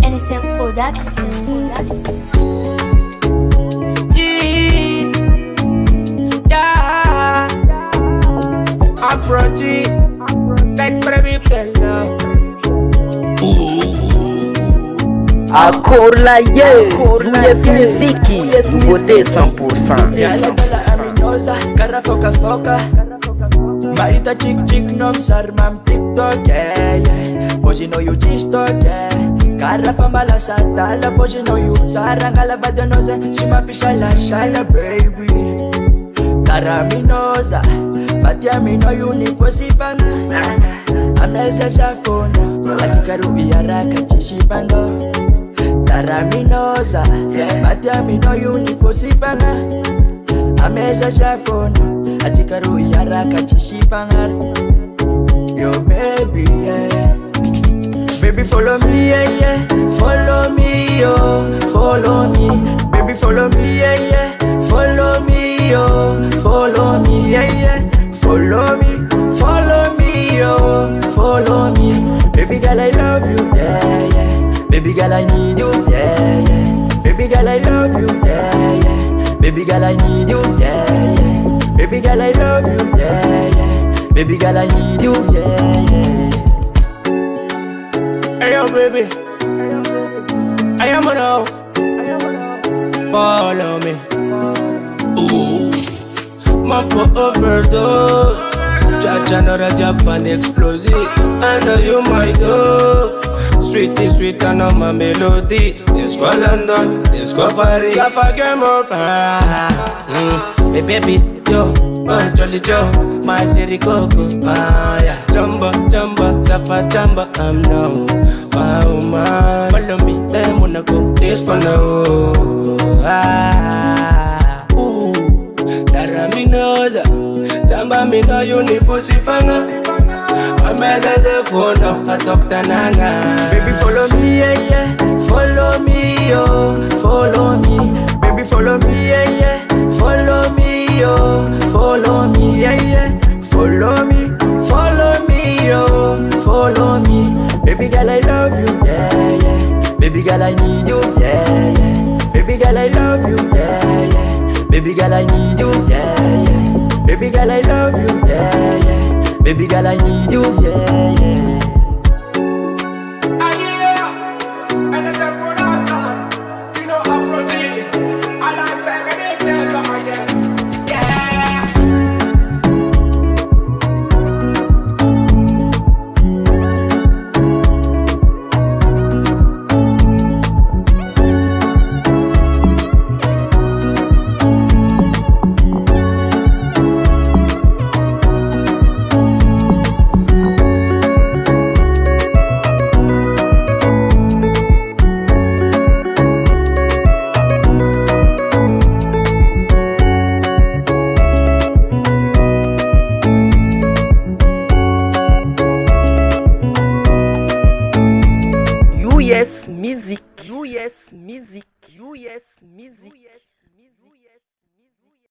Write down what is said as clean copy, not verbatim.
NSM Production. Yeah, Afro, like Biby, Telo. Akorlaye, yes muziki, Nouveauté 100%. Yala dala aminosa, kara foka foka. Marita chick nom sarmam TikTok, yeah. Boys you know you TikTok, yeah. Kara famala satala, boys you know you saranga la vadanosa. Shima pishala shala baby. Kara minosa, fatia mino unifosifana. Ameza jafona, atikaru iyaraka chishifando. Taraminosa, matiamino unifosifanga. Ameza jafona, atikaru iyaraka chishifanga. Yo baby, yeah. Baby follow me, yeah, yeah. Follow me, yo, follow me. Baby follow me, yeah, yeah. Follow me, yo, follow me, yeah, yeah. Follow me, yo, follow me. Baby girl I love you, yeah, yeah. Baby girl I need you, yeah, yeah. Baby girl I love you, yeah, yeah. Baby girl I need you, yeah, yeah. Baby girl I love you, yeah, yeah. Baby girl I need you, yeah, yeah. Hey yo baby, I am on now. Follow me. Ooh, Mampo overdose. Cha-cha not a Japan explosive. I know you might go. Sweetie, sweet and on my melody. Let's go London, let's go Paris. Jaffa game over. Hey baby, yo, oh jolly Joe, my city coco. Yeah, jumbo, Jaffa jumbo, I'm now. My woman, follow me, them wanna go. This one now. Ooh, Taraminosa. Tamba mina unifosifanga. Ameza zefono atokta nanga. Baby follow me, yeah, yeah. Follow me, yo, follow me. Baby follow me, yeah, yeah. Follow me, yo, follow me, yeah, yeah. Follow me, yo, follow me. Baby girl I love you, yeah, yeah. Baby girl I need you, yeah, yeah. Baby girl I love you, yeah, yeah. Baby girl I need you, yeah, yeah. Baby girl I love you, yeah, yeah. Baby girl I need you, yeah, yeah.